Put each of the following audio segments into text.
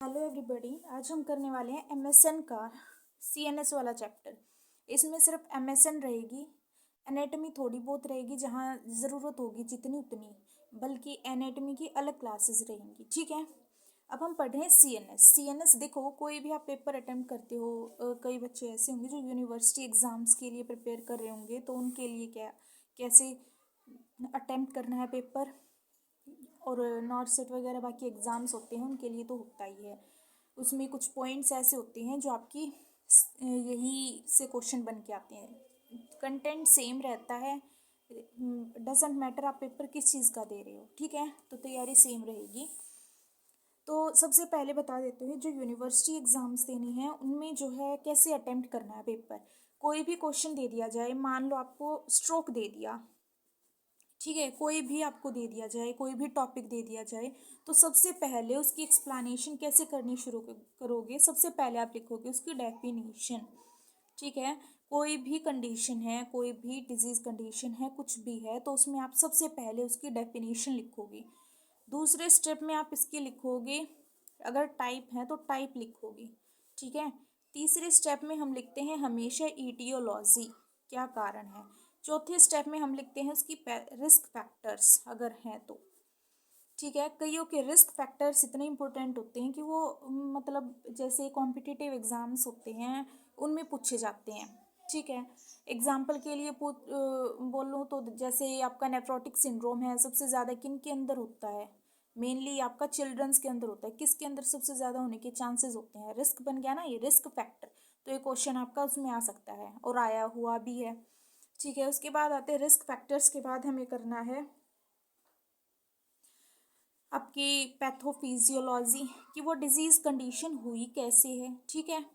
Hello everybody, आज हम करने वाले हैं एमएसएन का सीएनएस वाला चैप्टर। इसमें सिर्फ एमएसएन रहेगी, एनाटॉमी थोड़ी बहुत रहेगी जहाँ ज़रूरत होगी जितनी उतनी, बल्कि एनाटॉमी की अलग क्लासेस रहेंगी। ठीक है, अब हम पढ़ रहे हैं सीएनएस। सीएनएस देखो, कोई भी आप पेपर अटेम्प्ट करते हो, कई बच्चे ऐसे होंगे जो यूनिवर्सिटी एग्ज़ाम्स के लिए प्रिपेयर कर रहे होंगे, तो उनके लिए कैसे अटेम्प्ट करना है पेपर, और नॉट सेट वगैरह बाकी एग्ज़ाम्स होते हैं उनके लिए तो होता ही है। उसमें कुछ पॉइंट्स ऐसे होते हैं जो आपकी यही से क्वेश्चन बन के आते हैं। कंटेंट सेम रहता है, डजेंट मैटर आप पेपर किस चीज़ का दे रहे हो। ठीक है, तो तैयारी सेम रहेगी। तो सबसे पहले बता देते हैं, जो यूनिवर्सिटी एग्ज़ाम्स देनी है उनमें जो है कैसे अटेम्प्ट करना है पेपर। कोई भी क्वेश्चन दे दिया जाए, मान लो आपको स्ट्रोक दे दिया, ठीक है, कोई भी आपको दे दिया जाए, कोई भी टॉपिक दे दिया जाए, तो सबसे पहले उसकी एक्सप्लेनेशन कैसे करनी शुरू करोगे। सबसे पहले आप लिखोगे उसकी डेफिनेशन। ठीक है, कोई भी कंडीशन है, कोई भी डिजीज़ कंडीशन है, कुछ भी है, तो उसमें आप सबसे पहले उसकी डेफिनेशन लिखोगे। दूसरे स्टेप में आप इसके लिखोगे, अगर टाइप है तो टाइप लिखोगे। ठीक है, तीसरे स्टेप में हम लिखते हैं हमेशा ईटियोलॉजी, क्या कारण है। चौथे स्टेप में हम लिखते हैं उसकी रिस्क फैक्टर्स अगर हैं तो। ठीक है, कईयों के रिस्क फैक्टर्स इतने इंपॉर्टेंट होते हैं कि वो मतलब जैसे कॉम्पिटिटिव एग्ज़ाम्स होते हैं उनमें पूछे जाते हैं। ठीक है, एग्जाम्पल के लिए बोलूँ तो जैसे आपका नेफ्रोटिक सिंड्रोम है, सबसे ज़्यादा किन के अंदर होता है। मेनली आपका चिल्ड्रंस के अंदर होता है। किसके अंदर सबसे ज़्यादा होने के चांसेस होते हैं। रिस्क बन गया ना, ये रिस्क फैक्टर, तो ये क्वेश्चन आपका उसमें आ सकता है और आया हुआ भी है। ठीक है, उसके बाद आते हैं रिस्क फैक्टर्स के बाद हमें करना है आपकी पैथोफिजियोलॉजी, कि वो डिजीज़ कंडीशन हुई कैसे है। ठीक है,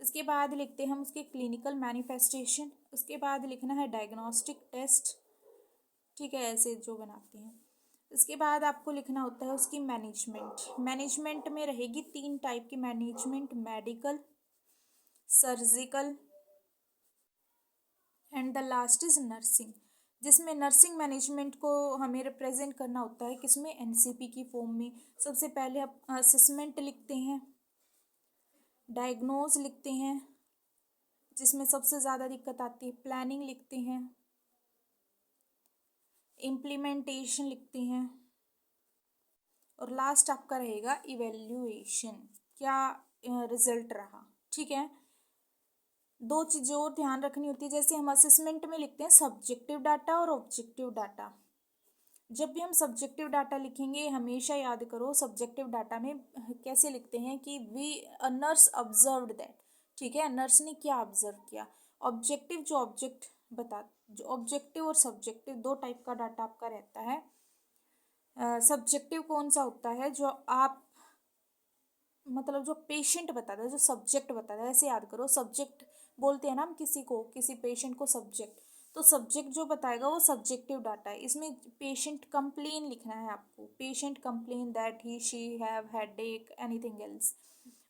उसके बाद लिखते हैं हम उसके क्लिनिकल मैनिफेस्टेशन। उसके बाद लिखना है डायग्नोस्टिक टेस्ट। ठीक है, ऐसे जो बनाते हैं। उसके बाद आपको लिखना होता है उसकी मैनेजमेंट। मैनेजमेंट में रहेगी 3 टाइप की management, medical, surgical and the last is nursing, जिसमें नर्सिंग मैनेजमेंट को हमें रिप्रेजेंट करना होता है किसमें, एनसीपी की फॉर्म में। सबसे पहले आप असेसमेंट लिखते हैं, डायग्नोज लिखते हैं जिसमें सबसे ज़्यादा दिक्कत आती है, प्लानिंग लिखते हैं, इम्प्लीमेंटेशन लिखते हैं, और लास्ट आपका रहेगा इवेल्युएशन, क्या रिजल्ट रहा। ठीक है, 2 चीज़ें और ध्यान रखनी होती है। जैसे हम असेसमेंट में लिखते हैं सब्जेक्टिव डाटा और ऑब्जेक्टिव डाटा। जब भी हम सब्जेक्टिव डाटा लिखेंगे, हमेशा याद करो सब्जेक्टिव डाटा में कैसे लिखते हैं कि वी नर्स ऑब्जर्व्ड दैट। ठीक है, नर्स ने क्या ऑब्जर्व किया। ऑब्जेक्टिव जो ऑब्जेक्टिव और सब्जेक्टिव 2 टाइप का डाटा आपका रहता है। सब्जेक्टिव कौन सा होता है, जो आप मतलब जो पेशेंट बताता है, जो सब्जेक्ट बताता है। ऐसे याद करो, सब्जेक्ट बोलते हैं ना हम किसी को, किसी पेशेंट को सब्जेक्ट, तो सब्जेक्ट जो बताएगा वो सब्जेक्टिव डाटा है। इसमें पेशेंट कंप्लेन लिखना है आपको, patient complain that he she have headache anything else.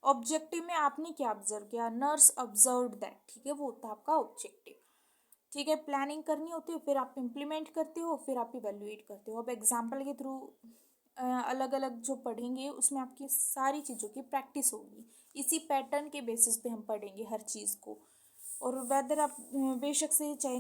Objective में आपने क्या ऑब्जर्व किया, नर्स ऑब्जर्व्ड दैट। ठीक है, वो होता है आपका ऑब्जेक्टिव। ठीक है, प्लानिंग करनी होती है, फिर आप इम्प्लीमेंट करते हो, फिर आप इवेल्युएट करते हो। अब एग्जाम्पल के थ्रू अलग अलग जो पढ़ेंगे उसमें आपकी सारी चीज़ों की प्रैक्टिस होगी। इसी पैटर्न के बेसिस पे हम पढ़ेंगे हर चीज़ को। और वेदर आप बेशक से चाहे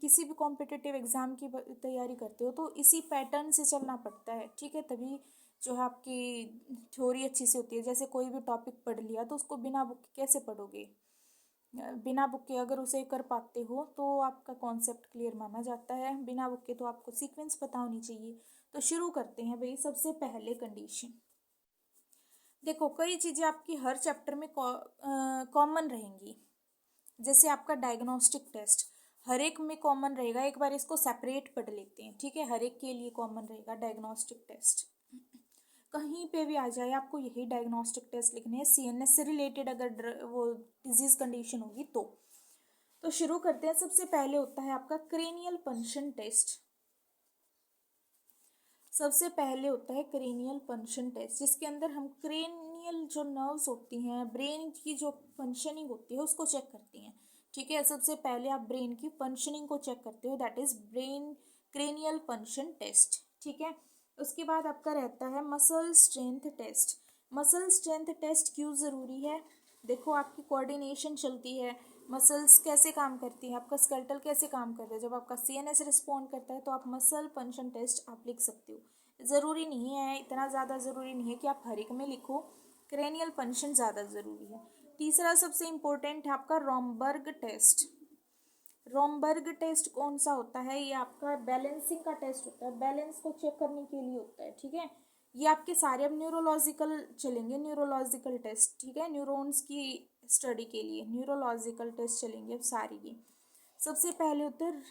किसी भी कॉम्पिटिटिव एग्ज़ाम की तैयारी करते हो तो इसी पैटर्न से चलना पड़ता है। ठीक है, तभी जो है आपकी थ्योरी अच्छी से होती है। जैसे कोई भी टॉपिक पढ़ लिया तो उसको बिना बुक के कैसे पढ़ोगे। बिना बुक के अगर उसे कर पाते हो तो आपका कॉन्सेप्ट क्लियर माना जाता है। बिना बुक के तो आपको सीक्वेंस पता होनी चाहिए। तो शुरू करते हैं भाई। सबसे पहले कंडीशन देखो, कई चीज़ें आपकी हर चैप्टर में कॉमन रहेंगी। जैसे आपका डायग्नोस्टिक टेस्ट हर एक में कॉमन रहेगा। एक बार इसको सेपरेट पढ़ लेते हैं। ठीक है, हर एक के लिए कॉमन रहेगा डायग्नोस्टिक टेस्ट। कहीं पे भी आ जाए आपको यही डायग्नोस्टिक टेस्ट लिखने हैं, सीएनएस से रिलेटेड अगर वो डिजीज कंडीशन होगी तो शुरू करते हैं। सबसे पहले होता है आपका क्रेनियल पंक्शन टेस्ट। सबसे पहले होता है क्रेनियल पंक्शन टेस्ट, जिसके अंदर हम क्रेनियल जो नर्व्स होती हैं, ब्रेन की जो फंक्शनिंग होती है उसको चेक करती हैं। ठीक है, सबसे पहले आप ब्रेन की फंक्शनिंग को चेक करते हो, that is brain cranial function test. ठीक है, उसके बाद आपका रहता है muscle strength test. Muscle strength test क्यों ज़रूरी है? देखो आपकी कोऑर्डिनेशन चलती है, मसल्स कैसे काम करती हैं, आपका स्केलेटल कैसे काम करता है। जब आपका सीएनएस रिस्पॉन्ड करता है तो आप मसल फंक्शन टेस्ट आप लिख सकते हो। ज़रूरी नहीं है, इतना ज़्यादा ज़रूरी नहीं है कि आप हर एक में लिखो, क्रेनियल फंक्शन ज़्यादा ज़रूरी है। तीसरा सबसे इम्पोर्टेंट है आपका रोमबर्ग टेस्ट। रोमबर्ग टेस्ट कौन सा होता है? ये आपका बैलेंसिंग का टेस्ट होता है, बैलेंस को चेक करने के लिए होता है, ठीक है। ये आपके सारे अब न्यूरोलॉजिकल चलेंगे, न्यूरोलॉजिकल टेस्ट, ठीक है, न्यूरॉन्स की स्टडी के लिए न्यूरोलॉजिकल टेस्ट चलेंगे अब सारी की। सबसे पहले होता है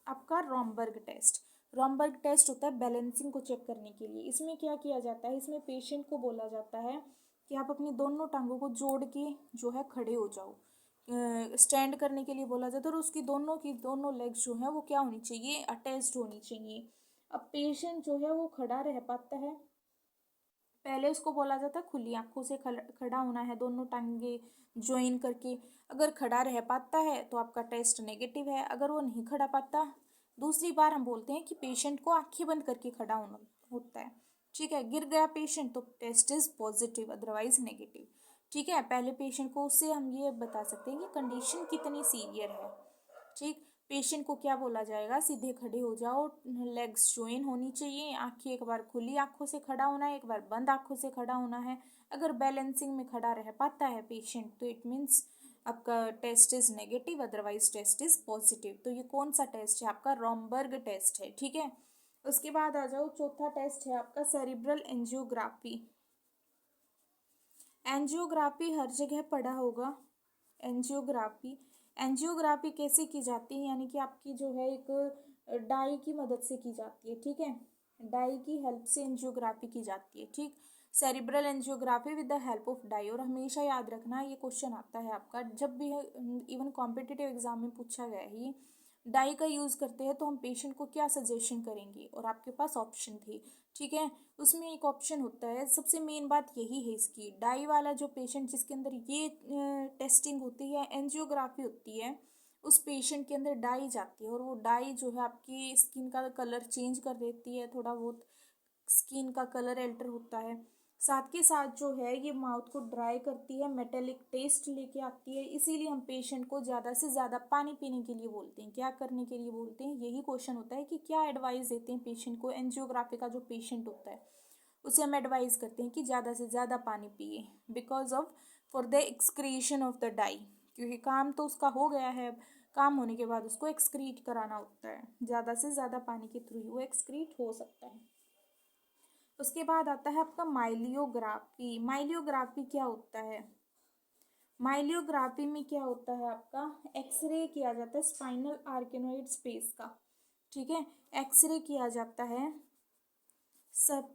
आपका रोमबर्ग टेस्ट। रोमबर्ग टेस्ट होता है बैलेंसिंग को चेक करने के लिए। इसमें क्या किया जाता है, इसमें पेशेंट को बोला जाता है कि आप अपनी दोनों टांगों को जोड़ के जो है खड़े हो जाओ। स्टैंड करने के लिए बोला जाता है, और उसकी दोनों लेग्स जो है वो क्या होनी चाहिए, अटैच्ड होनी चाहिए। अब पेशेंट जो है वो खड़ा रह पाता है, पहले उसको बोला जाता है खुली आंखों से खड़ा होना है, दोनों टांगे ज्वाइन करके। अगर खड़ा रह पाता है तो आपका टेस्ट नेगेटिव है, अगर वो नहीं खड़ा पाता, दूसरी बार हम बोलते हैं कि पेशेंट को आंखें बंद करके खड़ा होना होता है, ठीक है। गिर गया पेशेंट तो test is positive, otherwise negative, ठीक है। पहले पेशेंट को उससे हम ये बता सकते हैं कि कंडीशन कितनी सीवियर है, ठीक। पेशेंट को क्या बोला जाएगा, सीधे खड़े हो जाओ, लेग्स ज्वाइन होनी चाहिए, आंखें एक बार खुली आंखों से खड़ा होना है, एक बार बंद आंखों से खड़ा होना है। अगर बैलेंसिंग में खड़ा रह पाता है पेशेंट तो इट मीन्स आपका test is negative, otherwise test is positive. तो ये कौन सा टेस्ट है? आपका रोमबर्ग टेस्ट है, ठीक है। उसके बाद आ जाओ, चौथा टेस्ट है आपका सेरिब्रल एंजियोग्राफी। एंजियोग्राफी हर जगह पढ़ा होगा। एंजियोग्राफी, एंजियोग्राफी कैसे की जाती है, यानी कि आपकी जो है एक डाई की मदद से की जाती है, ठीक है। डाई की हेल्प से एंजियोग्राफी की जाती है, ठीक। Cerebral angiography with the help of dye. और हमेशा याद रखना ये क्वेश्चन आता है आपका जब भी है, इवन कॉम्पिटिटिव एग्जाम में पूछा गया है ये। डाई का यूज़ करते हैं तो हम पेशेंट को क्या सजेशन करेंगे, और आपके पास ऑप्शन थे, ठीक है। उसमें एक ऑप्शन होता है, सबसे मेन बात यही है इसकी, डाई वाला जो पेशेंट जिसके अंदर ये टेस्टिंग होती है, एंजियोग्राफी होती है, उस पेशेंट के अंदर डाई जाती है, और वो डाई जो है आपकी स्किन का कलर चेंज कर देती है, थोड़ा बहुत स्किन का कलर एल्टर होता है। साथ के साथ जो है ये माउथ को ड्राई करती है, मेटेलिक टेस्ट लेके आती है। इसीलिए हम पेशेंट को ज़्यादा से ज़्यादा पानी पीने के लिए बोलते हैं। क्या करने के लिए बोलते हैं, यही क्वेश्चन होता है कि क्या एडवाइस देते हैं पेशेंट को। एंजियोग्राफी का जो पेशेंट होता है उसे हम एडवाइस करते हैं कि ज़्यादा से ज़्यादा पानी पिए, because of for the excretion of the dye, क्योंकि काम तो उसका हो गया है, काम होने के बाद उसको एक्सक्रीट कराना होता है, ज़्यादा से ज़्यादा पानी के थ्रू ही वो एक्सक्रीट हो सकता है। उसके बाद आता है आपका माइलियोग्राफी। माइलियोग्राफी क्या होता है? माइलियोग्राफी में क्या होता है आपका, एक्सरे किया जाता है स्पाइनल आर्केनोइड स्पेस का, ठीक है। एक्सरे किया जाता है सब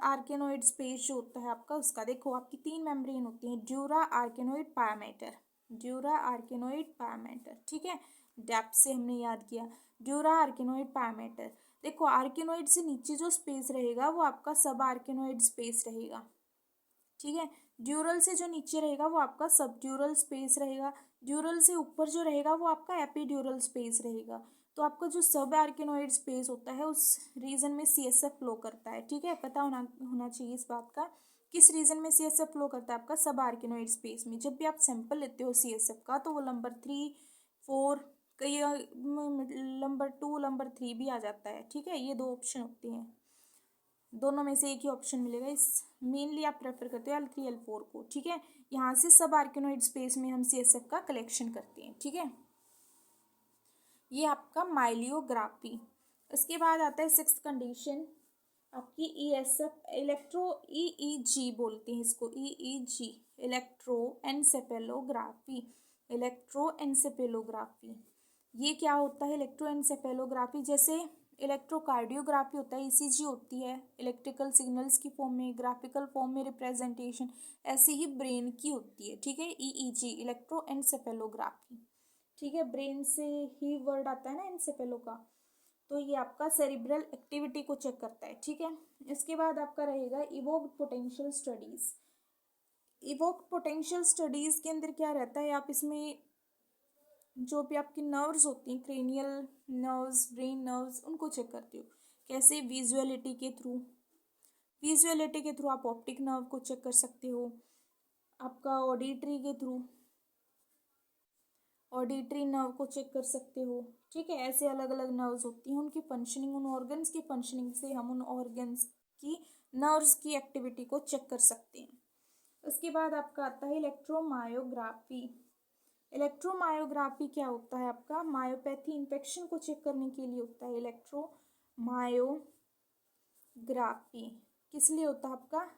आर्केनोइड स्पेस जो होता है आपका उसका। देखो आपकी 3 मेम्ब्रेन होती हैं, ड्यूरा आर्केनोइड पायामेटर, ड्यूरा आर्केनोइड पायामेटर, ठीक है। डेप्थ से हमने याद किया, ड्यूरा आर्केनोइड पायामेटर। देखो आर्केनोइड से नीचे जो स्पेस रहेगा वो आपका सब आर्केनोइड स्पेस रहेगा, ठीक है। ड्यूरल से जो नीचे रहेगा वो आपका सब ड्यूरल स्पेस रहेगा, ड्यूरल से ऊपर जो रहेगा वो आपका एपीड्यूरल स्पेस रहेगा। तो आपका जो सब आर्केनोइड स्पेस होता है उस रीजन में सीएसएफ फ्लो करता है, ठीक है। पता होना चाहिए इस बात का, किस रीजन में सीएसएफ फ्लो करता है आपका सब आर्केनोइड स्पेस में। जब भी आप सैंपल लेते हो सीएसएफ का तो वो नंबर 3, 4, कई नंबर 2, नंबर 3 भी आ जाता है, ठीक है। ये 2 ऑप्शन होते हैं, दोनों में से एक ही ऑप्शन मिलेगा। इस मेनली आप प्रेफर करते हो L3 L4 को, ठीक है। यहाँ से सब आर्केनोइड स्पेस में हम सीएसएफ का कलेक्शन करते हैं, ठीक है। ये आपका माइलियोग्राफी। इसके बाद आता है 6th कंडीशन आपकी ईएसएफ, इलेक्ट्रो ईईजी बोलते हैं इसको, EEG, electro encephalography. Electro encephalography ये क्या होता है? इलेक्ट्रो एनसेफेलोग्राफी जैसे इलेक्ट्रोकार्डियोग्राफी होता है, ईसीजी होती है इलेक्ट्रिकल सिग्नल्स की फॉर्म में, ग्राफिकल फॉर्म में रिप्रेजेंटेशन, ऐसी ही ब्रेन की होती है, ठीक है। ईईजी, इलेक्ट्रो एनसेफेलोग्राफी, ठीक है। ब्रेन से ही वर्ड आता है ना एनसेफेलो का, तो ये आपका सेरिब्रल एक्टिविटी को चेक करता है, ठीक है। इसके बाद आपका रहेगा evoked potential studies. Evoked potential studies के अंदर क्या रहता है, आप इसमें जो भी आपकी नर्व्स होती हैं, क्रेनियल नर्व्स, ब्रेन नर्व्स, उनको चेक करते हो। कैसे? विजुअलिटी के थ्रू, विजुअलिटी के थ्रू आप ऑप्टिक नर्व को चेक कर सकते हो, आपका ऑडिटरी के थ्रू ऑडिटरी नर्व को चेक कर सकते हो। ठीक है, ऐसे अलग अलग नर्व्स होती हैं, उनकी फंक्शनिंग, उन ऑर्गन्स की फंक्शनिंग से हम उन ऑर्गन्स की नर्व्स की एक्टिविटी को चेक कर सकते हैं। उसके बाद आपका आता है इलेक्ट्रोमायोग्राफी। इलेक्ट्रोमायोग्राफी क्या होता है आपका? मायोपैथी इन्फेक्शन को चेक करने के लिए होता है इलेक्ट्रोमायोग्राफी। किस लिए होता है आपका?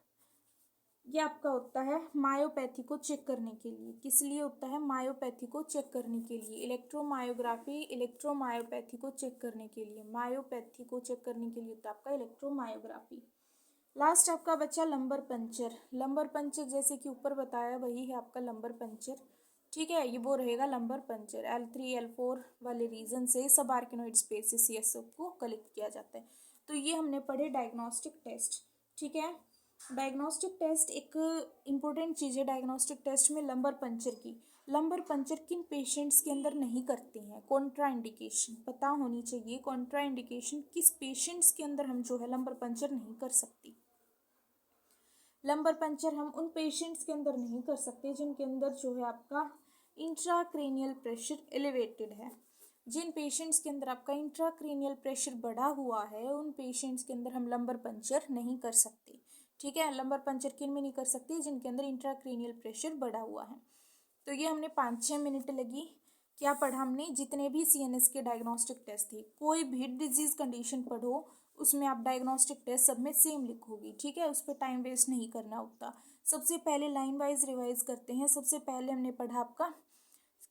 ये आपका होता है मायोपैथी को चेक करने के लिए। किस लिए होता है? मायोपैथी को चेक करने के लिए। इलेक्ट्रोमायोग्राफी इलेक्ट्रोमायोपैथी को चेक करने के लिए, मायोपैथी को चेक करने के लिए होता है आपका इलेक्ट्रोमायोग्राफी। लास्ट आपका बच्चा लंबर पंचर। लंबर पंचर जैसे कि ऊपर बताया वही है आपका लंबर पंचर। ठीक है, ये वो रहेगा लंबर पंचर। L3 L4 वाले रीजन से सब आर्किनोइड स्पेसिस ये सब को कलेक्ट किया जाता है। तो ये हमने पढ़े डायग्नोस्टिक टेस्ट। ठीक है, डायग्नोस्टिक टेस्ट एक इम्पोर्टेंट चीज़ है डायग्नोस्टिक टेस्ट में लंबर पंचर की। लंबर पंचर किन पेशेंट्स के अंदर नहीं करते हैं? कॉन्ट्रा इंडिकेशन पता होनी चाहिए। कॉन्ट्रा इंडिकेशन किस पेशेंट्स के अंदर हम जो है लंबर पंचर नहीं कर सकते? लंबर पंचर हम उन पेशेंट्स के अंदर नहीं कर सकते जिनके अंदर जो है आपका इंट्राक्रेनियल प्रेशर एलिवेटेड है। जिन पेशेंट्स के अंदर आपका इंट्राक्रेनियल प्रेशर बढ़ा हुआ है उन पेशेंट्स के अंदर हम लंबर पंचर नहीं कर सकते। ठीक है, लंबर पंचर किन में नहीं कर सकते? जिनके अंदर इंट्राक्रेनियल प्रेशर बढ़ा हुआ है। तो ये हमने 5-6 मिनट लगी। क्या पढ़ा हमने? जितने भी CNS के डायग्नोस्टिक टेस्ट थे, कोई भी डिजीज कंडीशन पढ़ो उसमें आप डायग्नोस्टिक टेस्ट सब में सेम लिखोगी। ठीक है, उस पर टाइम वेस्ट नहीं करना होता। सबसे पहले लाइन वाइज रिवाइज करते हैं। सबसे पहले हमने पढ़ा आपका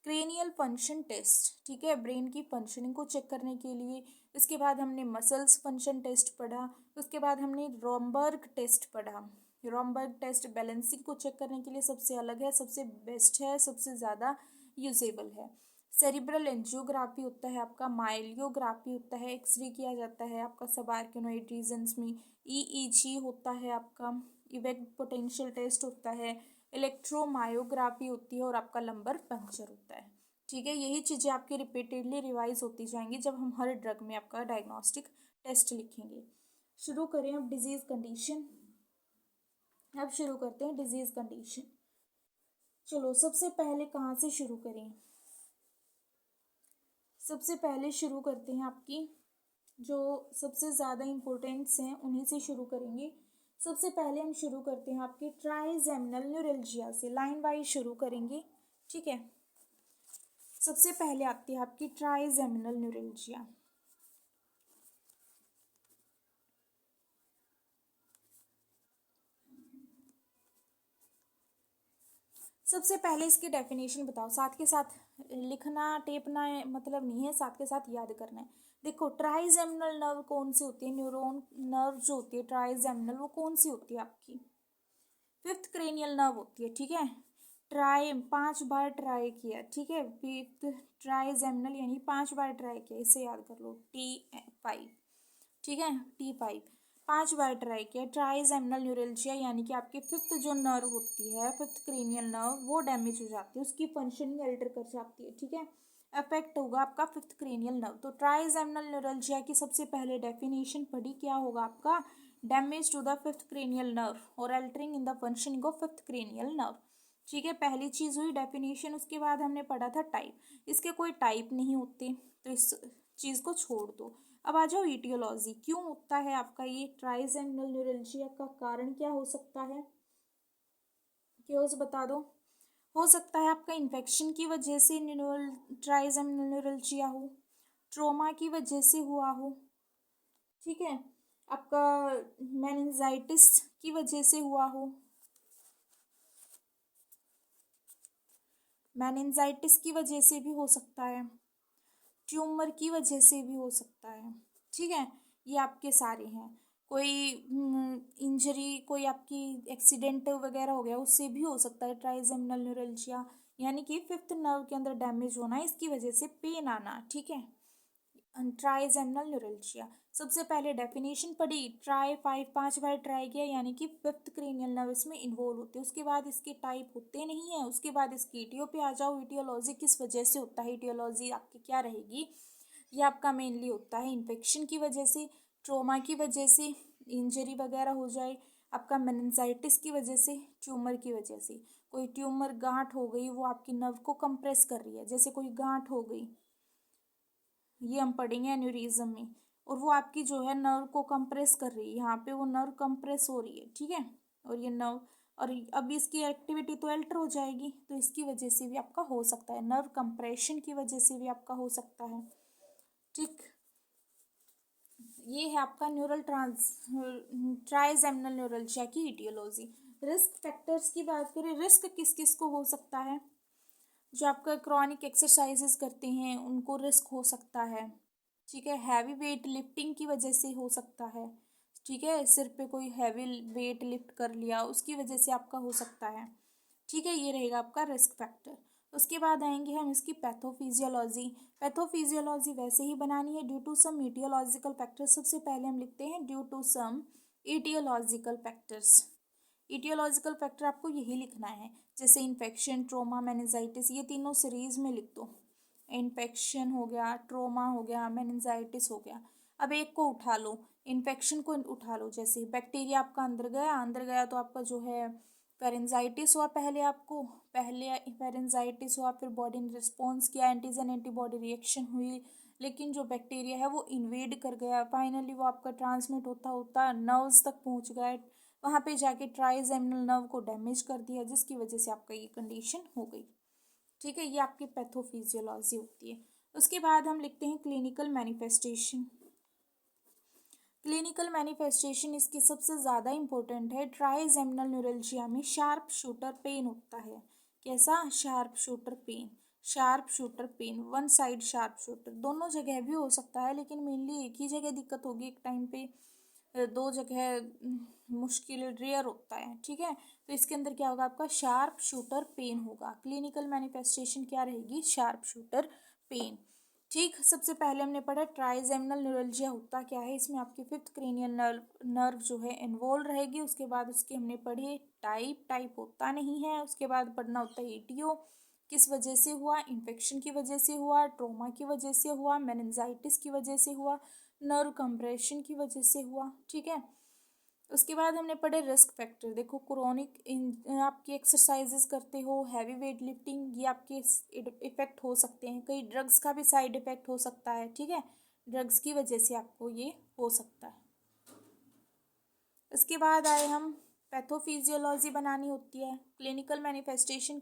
क्रेनियल फंक्शन टेस्ट। ठीक है, ब्रेन की फंक्शनिंग को चेक करने के लिए। उसके बाद हमने मसल्स फंक्शन टेस्ट पढ़ा। उसके बाद हमने रोमबर्ग टेस्ट पढ़ा। रोमबर्ग टेस्ट बैलेंसिंग को चेक करने के लिए सबसे अलग है, सबसे बेस्ट है, सबसे ज़्यादा यूजेबल है। सेरिब्रल एंजियोग्राफी होता है आपका, माइलियोग्राफी होता है, एक्सरे किया जाता है आपका सब आर्किनोइड रीजन्स में, EEG होता है आपका, इवेक्ट पोटेंशियल टेस्ट होता है, इलेक्ट्रोमायोग्राफी होती है और आपका लंबर पंचर होता है। ठीक है, यही चीज़ें आपकी रिपीटेडली रिवाइज होती जाएंगी जब हम हर ड्रग में आपका डायग्नोस्टिक टेस्ट लिखेंगे। शुरू करें अब डिजीज़ कंडीशन। अब शुरू करते हैं डिजीज़ कंडीशन। चलो सबसे पहले कहाँ से शुरू करें? सबसे पहले शुरू करते हैं आपकी जो सबसे ज़्यादा इम्पोर्टेंट्स हैं उन्हीं से शुरू करेंगे। सबसे पहले हम शुरू करते हैं आपकी ट्राइजेमिनल न्यूरल्जिया से। लाइन वाइज शुरू करेंगे। ठीक है, सबसे पहले आती है आपकी ट्राइजेमिनल न्यूरल्जिया। सबसे पहले इसकी डेफिनेशन बताओ। साथ के साथ लिखना टेपना मतलब नहीं है, साथ के साथ याद करना है। देखो, ट्राइजेमिनल नर्व कौन सी होती है? न्यूरॉन नर्व जो होती है ट्राइजेमिनल वो कौन सी होती है आपकी? फिफ्थ क्रेनियल नर्व होती है। ठीक है, ट्राई 5 बार ट्राई किया। ठीक है, फिफ्थ ट्राइजेमिनल यानी 5 बार ट्राई किया, इसे याद कर लो T5। ठीक है, T5 5 बार ट्राई किया। ट्राइजेमिनल न्यूरल्जिया यानी कि आपकी फिफ्थ जो नर्व होती है, फिफ्थ क्रेनियल नर्व, वो डैमेज हो जाती है, उसकी फंक्शनिंग अल्टर कर जाती है। ठीक है, अफेक्ट होगा आपका फिफ्थ क्रेनियल नर्व। तो ट्राइजेमिनल न्यूरल्जिया की सबसे पहले डेफिनेशन पढ़ी, क्या होगा आपका? Damage to the fifth cranial nerve और altering in the functioning of fifth cranial nerve. ठीक है, पहली चीज़ हुई डेफिनेशन। उसके बाद हमने पढ़ा था टाइप। इसके कोई टाइप नहीं होते तो इस चीज़ को छोड़ दो। अब आ जाओ ईटियोलॉजी। क्यों होता है आपका ये ट्राइजेमिनल न्यूरल्जिया? का कारण क्या हो सकता है? क्यों बता दो। हो सकता है आपका इन्फेक्शन की वजह से ट्राइजेमिनल न्यूरल्जिया हो, ट्रोमा की वजह से हुआ हो। ठीक है, आपका मेनिंजाइटिस की वजह से हुआ हो, मेनिंजाइटिस की वजह से भी हो सकता है, ट्यूमर की वजह से भी हो सकता है। ठीक है, ये आपके सारे हैं। कोई इंजरी, कोई आपकी एक्सीडेंट वगैरह हो गया उससे भी हो सकता है ट्राइजेमिनल न्यूरल्जिया, यानी कि फिफ्थ नर्व के अंदर डैमेज होना, इसकी वजह से पेन आना। ठीक है, ट्राइजेमिनल न्यूरल्जिया। सबसे पहले डेफिनेशन पढ़ी, ट्राई 5 बार ट्राई किया यानी कि फिफ्थ क्रेनियल नर्व इसमें इन्वॉल्व होते हैं। उसके बाद इसके टाइप होते नहीं है। उसके बाद इसकी ईटियो पे आ जाओ। ईटियोलॉजी किस वजह से होता है? ईटियोलॉजी आपकी क्या रहेगी? ये आपका मेनली होता है इन्फेक्शन की वजह से, ट्रोमा की वजह से, इंजरी वगैरह हो जाए, आपका मेनिंजाइटिस की वजह से, ट्यूमर की वजह से, कोई ट्यूमर गांठ हो गई वो आपकी नर्व को कंप्रेस कर रही है, जैसे कोई गांठ हो गई, ये हम पढ़ेंगे एन्यूरिज्म में, और वो आपकी जो है नर्व को कंप्रेस कर रही है, यहाँ पे वो नर्व कंप्रेस हो रही है, ठीक है, और ये नर्व, और अब इसकी एक्टिविटी तो अल्टर हो जाएगी, तो इसकी वजह से भी आपका हो सकता है, नर्व कंप्रेशन की वजह से भी आपका हो सकता है, ठीक। ये है आपका न्यूरल ट्राइजेमिनल न्यूरल्जिया की इटियोलॉजी। रिस्क फैक्टर्स की बात करें, रिस्क किस किस को हो सकता है, जो आपका क्रॉनिक एक्सरसाइजेस करते हैं उनको रिस्क हो सकता है, ठीक है, हैवी वेट लिफ्टिंग की वजह से हो सकता है, ठीक है, सिर पे कोई हैवी वेट लिफ्ट कर लिया उसकी वजह से आपका हो सकता है, ठीक है, ये रहेगा आपका रिस्क फैक्टर। उसके बाद आएंगे हम इसकी पैथोफिजियोलॉजी। पैथोफिजियोलॉजी वैसे ही बनानी है, due to some aetiological factors, सबसे पहले हम लिखते हैं due to some aetiological factors. Aetiological factor आपको यही लिखना है, जैसे इन्फेक्शन, ट्रोमा, मेनिंजाइटिस, ये तीनों सीरीज में लिख दो, इन्फेक्शन हो गया, ट्रोमा हो गया, मेनिंजाइटिस हो गया। अब एक को उठा लो, इन्फेक्शन को उठा लो, जैसे बैक्टीरिया आपका अंदर गया तो आपका जो है पेरेंजाइटिस हुआ, पहले पेरेंजाइटिस हुआ, फिर बॉडी ने रिस्पॉन्स किया, एंटीजन एंटीबॉडी रिएक्शन हुई, लेकिन जो बैक्टीरिया है वो इन्वेड कर गया, फाइनली वो आपका ट्रांसमिट होता होता नर्व्स तक पहुंच गया, वहाँ पे जाके ट्राइजेमिनल नर्व को डैमेज कर दिया, जिसकी वजह से आपका ये कंडीशन हो गई, ठीक है, ये आपकी पैथोफिजियोलॉजी होती है। उसके बाद हम लिखते हैं क्लिनिकल मैनिफेस्टेशन। क्लिनिकल मैनिफेस्टेशन इसकी सबसे ज़्यादा इंपॉर्टेंट है, ट्राइजेमिनल न्यूरल्जिया में शार्प शूटर पेन होता है, कैसा, sharp shooter pain, sharp shooter pain, one side sharp shooter, दोनों जगह भी हो सकता है, लेकिन मेनली एक ही जगह दिक्कत होगी एक टाइम पे, दो जगह मुश्किल रेयर होता है, ठीक है, तो इसके अंदर क्या होगा, आपका शार्प शूटर पेन होगा, क्लिनिकल मैनिफेस्टेशन क्या रहेगी, शार्प शूटर पेन, ठीक। सबसे पहले हमने पढ़ा ट्राइजेमिनल न्यूरल्जिया होता क्या है, इसमें आपकी फिफ्थ क्रेनियल नर्व जो है इन्वॉल्व रहेगी, उसके बाद उसकी हमने पढ़ी टाइप होता नहीं है, उसके बाद पढ़ना होता है ईटीओ, किस वजह से हुआ, इन्फेक्शन की वजह से हुआ, ट्रोमा की वजह से हुआ, मेनिंजाइटिस की वजह से हुआ, नर्व कंप्रेशन की वजह से हुआ, ठीक है। उसके बाद हमने पढ़े रिस्क फैक्टर, देखो क्रोनिक आपकी एक्सरसाइजेस करते हो, हैवी वेट लिफ्टिंग, ये आपके इफेक्ट हो सकते हैं, कई ड्रग्स का भी साइड इफेक्ट हो सकता है, ठीक है, ड्रग्स की वजह से आपको ये हो सकता है। इसके बाद आए हम पैथोफिजियोलॉजी बनानी होती है, क्लिनिकल मैनिफेस्टेशन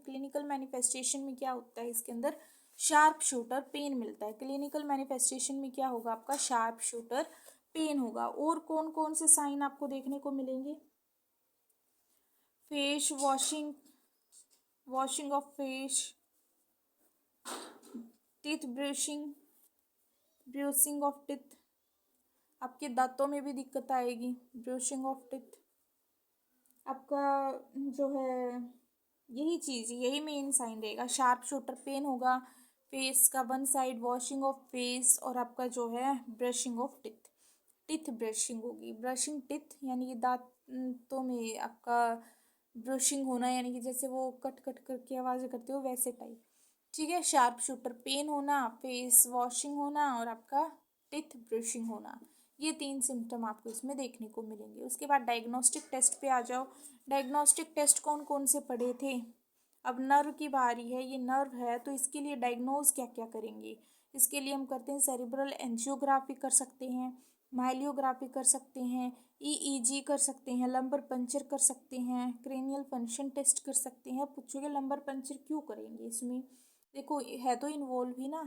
में क्या होता है, इसके अंदर शार्प शूटर पेन मिलता है, क्लिनिकल मैनिफेस्टेशन में क्या होगा, आपका शार्प शूटर पेन होगा, और कौन कौन से साइन आपको देखने को मिलेंगे, face washing of face, teeth brushing of teeth, आपके दांतों में भी दिक्कत आएगी, ब्रूशिंग ऑफ टीथ, आपका जो है यही मेन साइन रहेगा, शार्प शूटर पेन होगा, फेस का one side, washing of face, और आपका जो है ब्रशिंग ऑफ टीथ ब्रशिंग होगी, ब्रशिंग टीथ यानी कि दांतों में आपका ब्रशिंग होना, यानी कि जैसे वो कट कट करके आवाज़ें करते हो वैसे टाइप, ठीक है, शार्प शूटर पेन होना, फेस वॉशिंग होना, और आपका टीथ ब्रशिंग होना, ये तीन सिम्टम आपको इसमें देखने को मिलेंगे। उसके बाद डायग्नोस्टिक टेस्ट पे आ जाओ, डायग्नोस्टिक टेस्ट कौन कौन से पढ़े थे, अब नर्व की बारी है, ये नर्व है तो इसके लिए डायग्नोज क्या क्या करेंगे, इसके लिए हम करते हैं सेरिब्रल एंजियोग्राफी कर सकते हैं, माइलियोग्राफी कर सकते हैं, ईईजी कर सकते हैं, लंबर पंचर कर सकते हैं, क्रेनियल फंक्शन टेस्ट कर सकते हैं। पूछोगे लंबर पंचर क्यों करेंगे, इसमें देखो है तो इन्वॉल्व ही ना,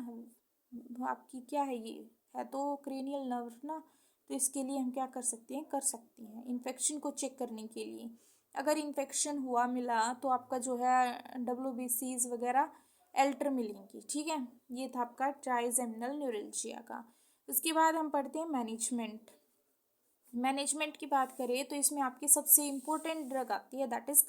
आपकी क्या है, ये है तो क्रेनियल नर्व ना, तो इसके लिए हम क्या कर सकते हैं इन्फेक्शन को चेक करने के लिए, अगर इन्फेक्शन हुआ मिला तो आपका जो है WBCs वगैरह एल्टर मिलेंगी, ठीक है, ये था आपका ट्राइजेमिनल न्यूरल्जिया का। उसके बाद हम पढ़ते हैं मैनेजमेंट की बात करें तो इसमें आपकी सबसे इम्पोर्टेंट ड्रग आती है, दैट इज़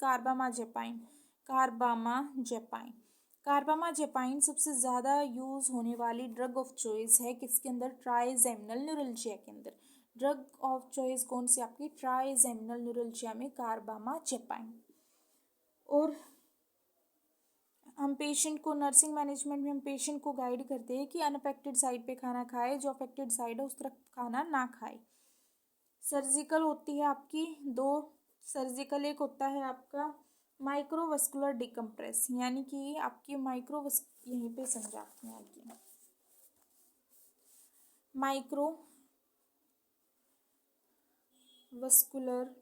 कार्बामाजेपाइन सबसे ज़्यादा यूज़ होने वाली ड्रग ऑफ चॉइस है, किसके अंदर, ट्राइजेमिनल न्यूरल्जिया के अंदर, ड्रग ऑफ चॉइस कौन सी आपकी, ट्राइजेमिनल न्यूरल्जिया में कार्बामाजेपाइन। और हम पेशेंट को नर्सिंग मैनेजमेंट में हम पेशेंट को गाइड करते हैं कि अनअफेक्टेड साइड पे खाना खाए, जो अफेक्टेड साइड है उस तरफ खाना ना खाए, सर्जिकल होती है आपकी दो, सर्जिकल एक होता है आपका माइक्रोवस्कुलर डिकम्प्रेस, यानी कि आपकी यहीं पे समझाते हैं आपकी माइक्रोवस्कुलर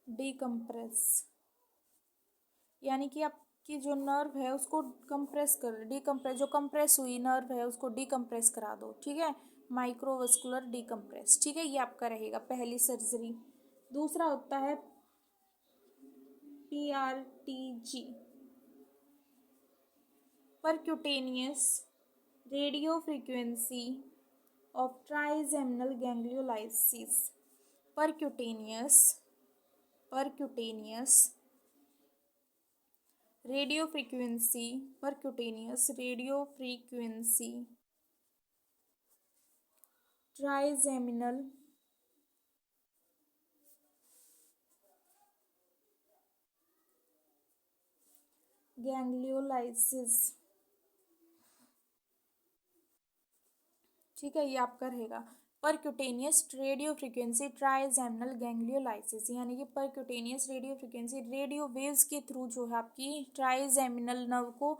डिकम्प्रेस, यानी कि आपकी जो नर्व है उसको कंप्रेस कर, डिकम्प्रेस, जो कंप्रेस हुई नर्व है उसको डिकम्प्रेस करा दो, ठीक है, माइक्रोवस्कुलर डिकम्प्रेस, ठीक है, ये आपका रहेगा पहली सर्जरी। दूसरा होता है PRTG, percutaneous radio frequency of trigeminal gangliolysis, percutaneous percutaneous radio frequency, percutaneous radio frequency trigeminal gangliolysis, ठीक है, ये आपका रहेगा percutaneous radio frequency trigeminal gangliolysis, यानी कि percutaneous radio frequency radio waves के थ्रू जो है आपकी ट्राइजेमिनल नर्व को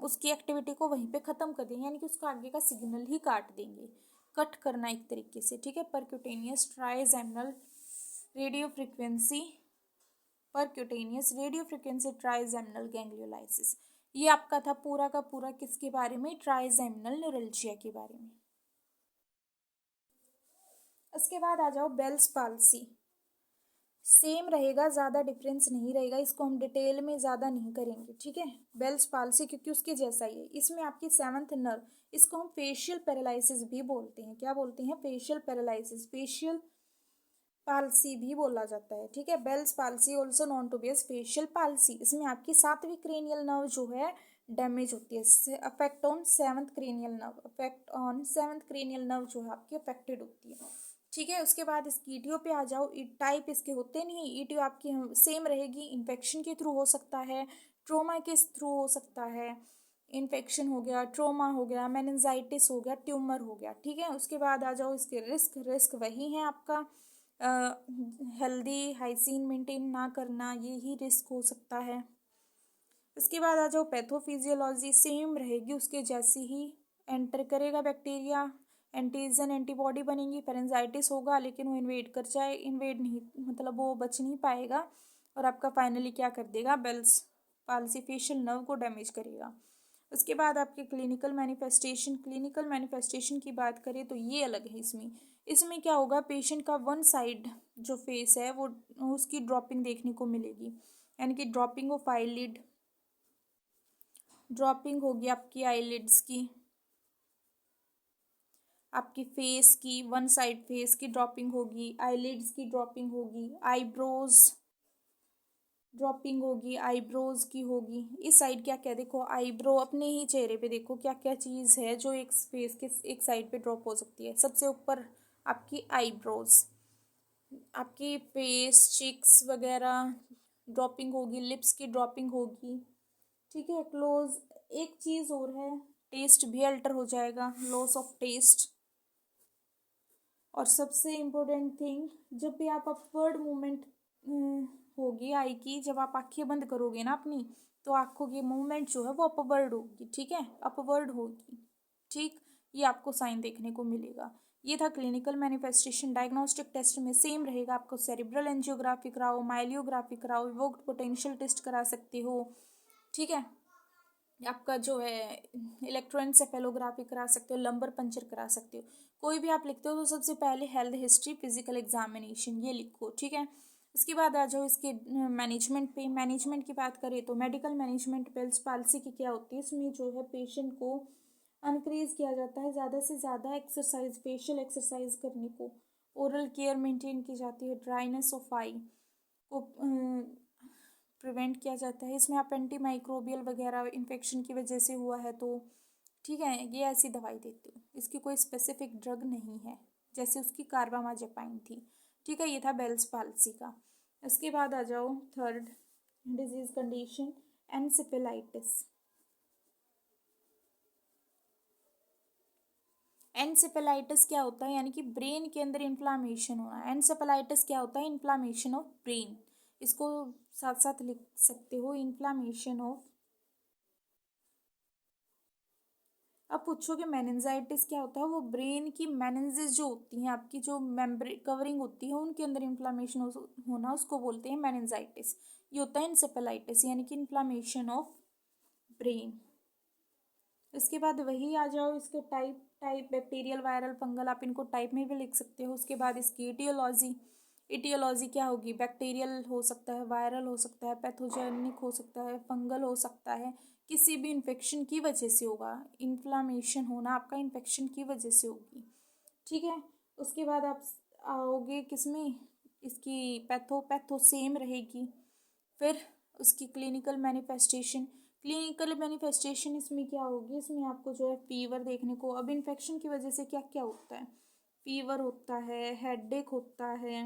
उसकी एक्टिविटी को वहीं पे ख़त्म कर देंगे, यानी कि उसका आगे का सिग्नल ही काट देंगे, कट करना एक तरीके से, ठीक है, percutaneous trigeminal radio frequency, percutaneous radio frequency trigeminal gangliolysis. ये आपका था पूरा का पूरा किसके बारे में, ट्राइजेमिनल न्यूरल्जिया के बारे में। उसके बाद आ जाओ बेल्स पाल्सी, सेम रहेगा, ज़्यादा डिफरेंस नहीं रहेगा, इसको हम डिटेल में ज़्यादा नहीं करेंगे, ठीक है, बेल्स पाल्सी क्योंकि उसके जैसा ही है, इसमें आपकी सेवंथ नर्व, इसको हम फेशियल पैरालिसिस भी बोलते हैं, क्या बोलते हैं, फेशियल पैरालिसिस, फेशियल पाल्सी भी बोला जाता है, ठीक है, Bell's palsy also known to be as facial palsy, इसमें आपकी सातवीं क्रेनियल नर्व जो है डैमेज होती है, affect on seventh cranial nerve, affect on seventh cranial nerve जो है आपकी अफेक्टेड होती है, ठीक है। उसके बाद इस ईटीओ पे आ जाओ, टाइप इसके होते नहीं है, ईटीओ आपकी सेम रहेगी, इन्फेक्शन के थ्रू हो सकता है, ट्रोमा के थ्रू हो सकता है, इन्फेक्शन हो गया, ट्रोमा हो गया, मेनिंजाइटिस हो गया, ट्यूमर हो गया, ठीक है। उसके बाद आ जाओ इसके रिस्क वही है आपका हेल्दी हाइजीन मेंटेन ना करना, ये ही रिस्क हो सकता है। इसके बाद आ जाओ पैथोफिजियोलॉजी, सेम रहेगी उसके जैसी ही, एंटर करेगा बैक्टीरिया, एंटीजन एंटीबॉडी बनेंगी, फेरेंजाइटिस होगा लेकिन वो इन्वेड कर जाए, इन्वेड नहीं मतलब वो बच नहीं पाएगा और आपका फाइनली क्या कर देगा, बेल्स पाल्सी फेशियल नर्व को डैमेज करेगा। उसके बाद आपके क्लिनिकल मैनिफेस्टेशन की बात करें तो ये अलग है, इसमें क्या होगा, पेशेंट का वन साइड जो फेस है वो उसकी ड्रॉपिंग देखने को मिलेगी, यानी कि ड्रॉपिंग ऑफ आईलिड, ड्रॉपिंग होगी आपकी आईलिड्स की, आपकी फेस की वन साइड फेस की ड्रॉपिंग होगी, आईलिड्स की ड्रॉपिंग होगी, आईब्रोज ड्रॉपिंग होगी, आईब्रोज की होगी, इस साइड क्या क्या देखो, आईब्रो अपने ही चेहरे पे देखो क्या क्या चीज़ है जो एक फेस के एक साइड पे ड्रॉप हो सकती है। सबसे ऊपर आपकी आईब्रोज, आपकी फेस चिक्स वगैरह ड्रॉपिंग होगी, लिप्स की ड्रॉपिंग होगी, ठीक है, क्लोज। एक चीज़ और है, टेस्ट भी अल्टर हो जाएगा, लॉस ऑफ टेस्ट। और सबसे इम्पोर्टेंट थिंग, जब भी आप अपवर्ड मूवमेंट होगी आई की, जब आप आंखें बंद करोगे ना अपनी, तो आंखों की मूवमेंट जो है वो अपवर्ड होगी, ठीक है, अपवर्ड होगी, ठीक, ये आपको साइन देखने को मिलेगा। ये था क्लिनिकल मैनिफेस्टेशन। डायग्नोस्टिक टेस्ट में सेम रहेगा, आपको सेरिब्रल एंजियोग्राफी कराओ, माइलियोग्राफी कराओ, इवोक्ड पोटेंशियल टेस्ट करा सकते हो, ठीक है, आपका जो है इलेक्ट्रोएन्सेफेलोग्राफी करा सकते हो, लंबर पंचर करा सकते हो, कोई भी आप लिखते हो तो सबसे पहले हेल्थ हिस्ट्री, फिजिकल एग्जामिनेशन, ये लिखो, ठीक है। इसके बाद आ जाओ इसके मैनेजमेंट पे, मैनेजमेंट की बात करें तो मेडिकल मैनेजमेंट बेल्स पाल्सी की क्या होती है, इसमें जो है पेशेंट को अनक्रेज किया जाता है, ज़्यादा से ज़्यादा एक्सरसाइज, फेशियल एक्सरसाइज करने को, ओरल केयर मेंटेन की जाती है, ड्राइनेस ऑफ आई को प्रिवेंट किया जाता है, इसमें आप एंटी माइक्रोबियल वगैरह इन्फेक्शन की वजह से हुआ है तो ठीक है, ये ऐसी दवाई देती हूँ, इसकी कोई स्पेसिफिक ड्रग नहीं है, जैसे उसकी कार्बामाजेपाइन थी, ठीक है। ये था बेल्स पाल्सी का। इसके बाद आ जाओ third disease condition, encephalitis. Encephalitis क्या होता है, यानी कि ब्रेन के अंदर इन्फ्लामेशन होना। एनसेफेलाइटिस क्या होता है, इन्फ्लामेशन ऑफ ब्रेन। इसको साथ साथ लिख सकते हो, इन्फ्लामेशन ऑफ। अब पूछोगे मेनिंजाइटिस क्या होता है, वो ब्रेन की मेनिंजेस जो होती हैं, आपकी जो मेम्ब्रेन कवरिंग होती है, उनके अंदर इन्फ्लामेशन होना, उसको बोलते हैं मेनिंजाइटिस। ये होता है इंसेफेलाइटिस, यानी कि इन्फ्लामेशन ऑफ ब्रेन। इसके बाद वही आ जाओ, इसके टाइप बैक्टीरियल, वायरल, फंगल, आप इनको टाइप में भी लिख सकते हो। उसके बाद इसकी इटियोलॉजी। इटियोलॉजी क्या होगी, बैक्टीरियल हो सकता है, वायरल हो सकता है, पैथोजेनिक हो सकता है, फंगल हो सकता है, किसी भी इन्फेक्शन की वजह से होगा। इन्फ्लामेशन होना आपका इन्फेक्शन की वजह से होगी, ठीक है। उसके बाद आप आओगे किसमें, इसकी पैथो सेम रहेगी। फिर उसकी क्लिनिकल मैनिफेस्टेशन। क्लिनिकल मैनिफेस्टेशन इसमें क्या होगी, इसमें आपको जो है फीवर देखने को, अब इन्फेक्शन की वजह से क्या क्या होता है, फीवर होता है, हेडेक होता है,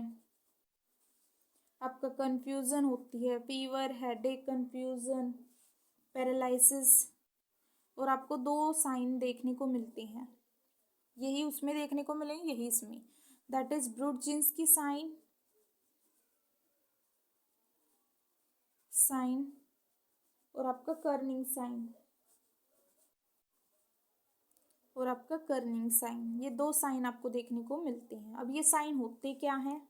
आपका कंफ्यूजन होती है, फीवर, हेडेक, कंफ्यूजन, पैरालिसिस। और आपको 2 साइन देखने को मिलते हैं, यही उसमें देखने को मिलेंगे, यही इसमें, दैट इज ब्रूड-जीन्स की साइन और आपका कर्निंग साइन, ये 2 साइन आपको देखने को मिलते हैं। अब ये साइन होते क्या हैं,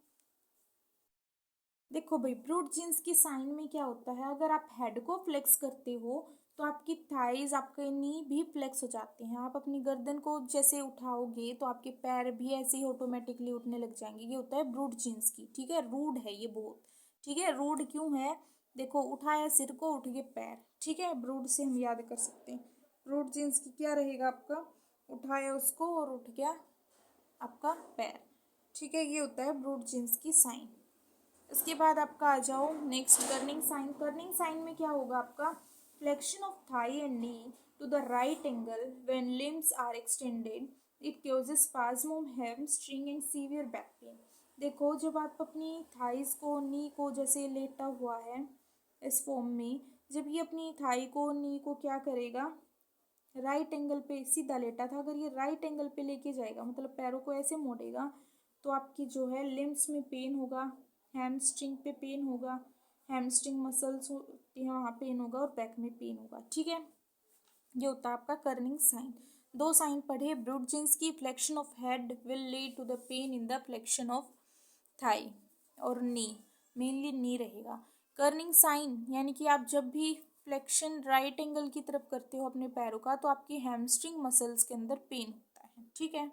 देखो भाई, ब्रूड-जीन्स की साइन में क्या होता है, अगर आप हेड को फ्लेक्स करते हो तो आपकी थाइज, आपके नी भी फ्लेक्स हो जाते हैं। आप अपनी गर्दन को जैसे उठाओगे तो आपके पैर भी ऐसे ही ऑटोमेटिकली उठने लग जाएंगे। ये होता है ब्रूड-जीन्स की, ठीक है। रूड है ये बहुत, ठीक है। रूड क्यों है, देखो, उठाया सिर को, उठ गए पैर, ठीक है। ब्रूड से हम याद कर सकते हैं। ब्रूड-जीन्स की क्या रहेगा आपका, उठाया उसको और उठ गया आपका पैर, ठीक है। ये होता है ब्रूड-जीन्स की साइन। इसके बाद आपका आ जाओ next, Kernig sign. Kernig sign में क्या होगा आपका, flexion of thigh and knee to the right angle when limbs are extended, it causes spasm, hamstring and severe back pain. देखो, जब आप अपनी थाइस को, नी को, जैसे लेटा हुआ है इस फॉर्म में, जब ये अपनी थाई को, नी को क्या करेगा, राइट एंगल पे सीधा लेटा था, अगर ये राइट एंगल पे लेके जाएगा, मतलब पैरों को ऐसे मोड़ेगा, तो आपकी जो है लिम्स में पेन होगा, हैमस्ट्रिंग पे पेन होगा, हैमस्ट्रिंग मसल्स होती हैं वहाँ पेन होगा, और बैक में पेन होगा, ठीक है। ये होता है आपका कर्निंग साइन। 2 साइन पढ़े, ब्रूड-जीन्स की, flexion of head will lead to the pain in the flexion of thigh और नी, मेनली नी रहेगा। कर्निंग साइन यानी कि आप जब भी फ्लेक्शन राइट एंगल की तरफ करते हो अपने पैरों का, तो आपकी हैमस्ट्रिंग मसल्स के अंदर पेन होता है, ठीक है।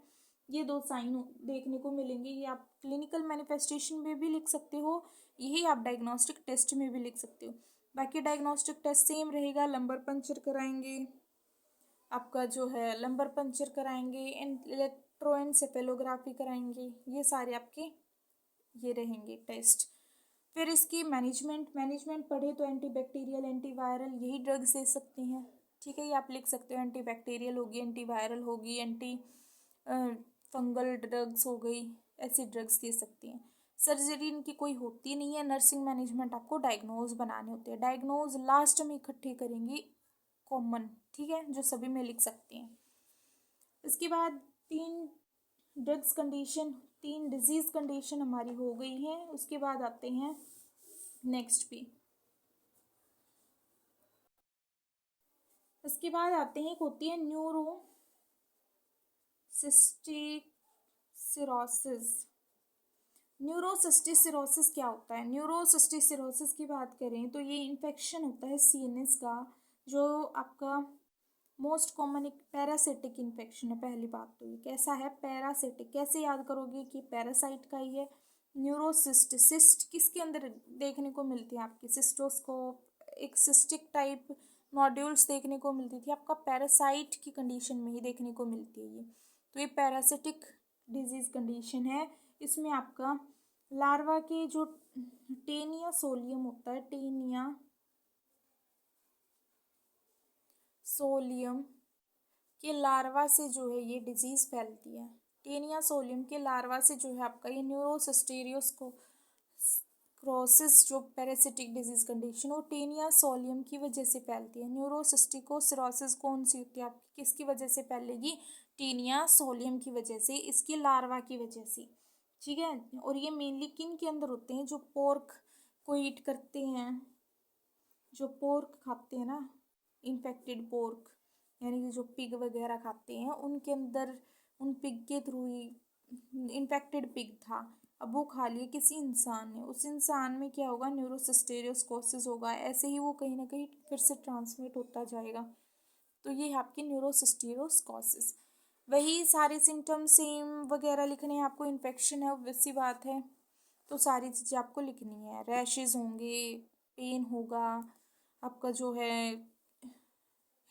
ये 2 साइन देखने को मिलेंगे, ये आप क्लिनिकल मैनिफेस्टेशन में भी लिख सकते हो, यही आप डायग्नोस्टिक टेस्ट में भी लिख सकते हो। बाकी डायग्नोस्टिक टेस्ट सेम रहेगा, लंबर पंचर कराएंगे, आपका जो है लंबर पंचर कराएंगे, इलेक्ट्रोएन्सेफेलोग्राफी कराएंगे, ये सारे आपके ये रहेंगे टेस्ट। फिर इसकी मैनेजमेंट पढ़े तो एंटीबैक्टीरियल, एंटीवायरल, यही ड्रग्स दे सकते हैं, ठीक है। ये आप लिख सकते हो, एंटीबैक्टीरियल होगी, एंटीवायरल होगी, एंटी फंगल ड्रग्स हो गई, ऐसी ड्रग्स दे सकती हैं। सर्जरी इनकी कोई होती नहीं है। नर्सिंग मैनेजमेंट आपको डायग्नोज बनाने होते हैं, डायग्नोज लास्ट में इकट्ठे करेंगी कॉमन, ठीक है, जो सभी में लिख सकते हैं। इसके बाद 3 ड्रग्स कंडीशन, 3 डिजीज कंडीशन हमारी हो गई हैं। उसके बाद आते हैं नेक्स्ट पे, इसके बाद आते हैं, एक होती है न्यूरोसिस्टिक सिरोसिस। न्यूरोसिस्टिक सिरोसिस क्या होता है, न्यूरोसिस्टिक सिरोसिस की बात करें तो ये इन्फेक्शन होता है सीएनएस का, जो आपका मोस्ट कॉमन एक पैरासिटिक इन्फेक्शन है। पहली बात तो ये कैसा है, पैरासिटिक, कैसे याद करोगे कि पैरासाइट का ही है। न्यूरोसिस्ट, सिस्ट किसके अंदर देखने को मिलती है, आपकी सिस्टोस्कोप, एक सिस्टिक टाइप नोड्यूल्स देखने को मिलती थी, आपका पैरासाइट की कंडीशन में ही देखने को मिलती है ये। तो ये पैरासिटिक डिजीज कंडीशन है। इसमें आपका लार्वा के जो टेनिया सोलियम होता है, टेनिया सोलियम के लार्वा से जो है ये डिजीज़ फैलती है। टेनिया सोलियम के लार्वा से जो है आपका ये न्यूरोसिस्टेरियोस न्यूरोसिस जो पैरासिटिक डिजीज कंडीशन वो टेनिया सोलियम की वजह से फैलती है। न्यूरोसिस्टिकोसिरोसिस कौन सी होती है आपकी, किसकी वजह से फैलेगी, टीनिया सोलियम की वजह से, इसकी लार्वा की वजह से, ठीक है। और ये मेनली किन के अंदर होते हैं, जो पोर्क को ईट करते हैं, जो पोर्क खाते हैं ना, इन्फेक्टेड पोर्क, यानी कि जो पिग वगैरह खाते हैं उनके अंदर, उन पिग के थ्रू ही, इन्फेक्टेड पिग था, अब वो खा लिए किसी इंसान ने, उस इंसान में क्या होगा, न्यूरोसिस्टेरियोस्कोसिस होगा, ऐसे ही वो कहीं ना कहीं फिर से ट्रांसमिट होता जाएगा। तो ये है आपकी न्यूरोसिस्टेरियोस्कोसिस। वही सारे सिम्टम सेम वगैरह लिखने हैं आपको, इन्फेक्शन है वैसी बात है, तो सारी चीज़ें आपको लिखनी है। रैशेज होंगे, पेन होगा, आपका जो है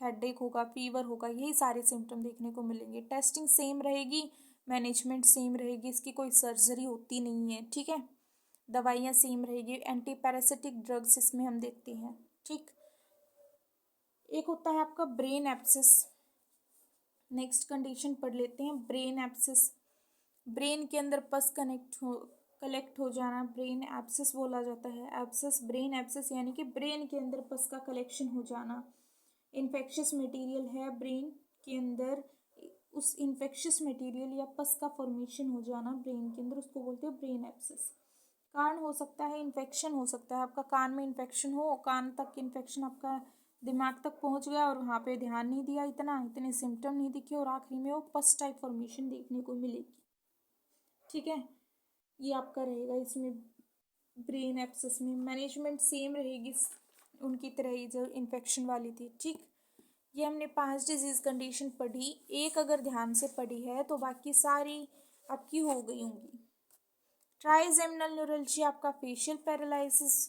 हेडेक होगा, फीवर होगा, यही सारे सिम्टम देखने को मिलेंगे। टेस्टिंग सेम रहेगी, मैनेजमेंट सेम रहेगी, इसकी कोई सर्जरी होती नहीं है, ठीक है। दवाइयाँ सेम रहेगी, एंटी पैरासिटिक ड्रग्स इसमें हम देखते हैं, ठीक। एक होता है आपका ब्रेन एब्सेस। नेक्स्ट कंडीशन पढ़ लेते हैं, ब्रेन एब्सेस। ब्रेन के अंदर पस कलेक्ट हो जाना ब्रेन एब्सेस बोला जाता है। एब्सेस, ब्रेन एब्सेस यानी कि ब्रेन के अंदर पस का कलेक्शन हो जाना। इन्फेक्शियस मटेरियल है ब्रेन के अंदर, उस इन्फेक्शियस मटेरियल या पस का फॉर्मेशन हो जाना ब्रेन के अंदर, उसको बोलते हैं ब्रेन एब्सेस। कारण हो सकता है इन्फेक्शन, हो सकता है आपका कान में इन्फेक्शन हो, कान तक इन्फेक्शन आपका दिमाग तक पहुंच गया और वहाँ पे ध्यान नहीं दिया, इतने सिम्टम नहीं दिखे और आखिरी में वो पस टाइप फॉर्मेशन देखने को मिलेगी, ठीक है। ये आपका रहेगा इसमें ब्रेन एब्सेस में। मैनेजमेंट सेम रहेगी उनकी तरह ही जो इन्फेक्शन वाली थी, ठीक। ये हमने 5 डिजीज कंडीशन पढ़ी, एक अगर ध्यान से पढ़ी है तो बाकी सारी आपकी हो गई होंगी। ट्राइजेमिनल न्यूरल्जिया आपका facial paralysis,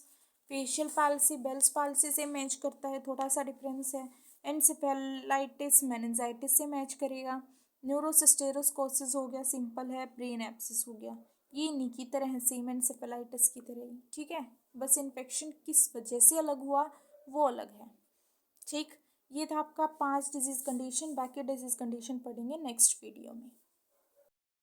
facial palsy Bell's palsy से मैच करता है, थोड़ा सा डिफरेंस है। एनसेफेलाइटिस मेनिंजाइटिस से मैच करेगा। न्यूरोसिस्टेरोस्कोसिस हो गया, सिंपल है। ब्रेन एब्सेस हो गया, ये इन्हीं की तरह है, सेम एनसेफेलाइटिस की तरह ही, ठीक है। बस इन्फेक्शन किस वजह से अलग हुआ वो अलग है, ठीक। ये था आपका 5 डिजीज कंडीशन, बाकी डिजीज कंडीशन पढ़ेंगे नेक्स्ट वीडियो में।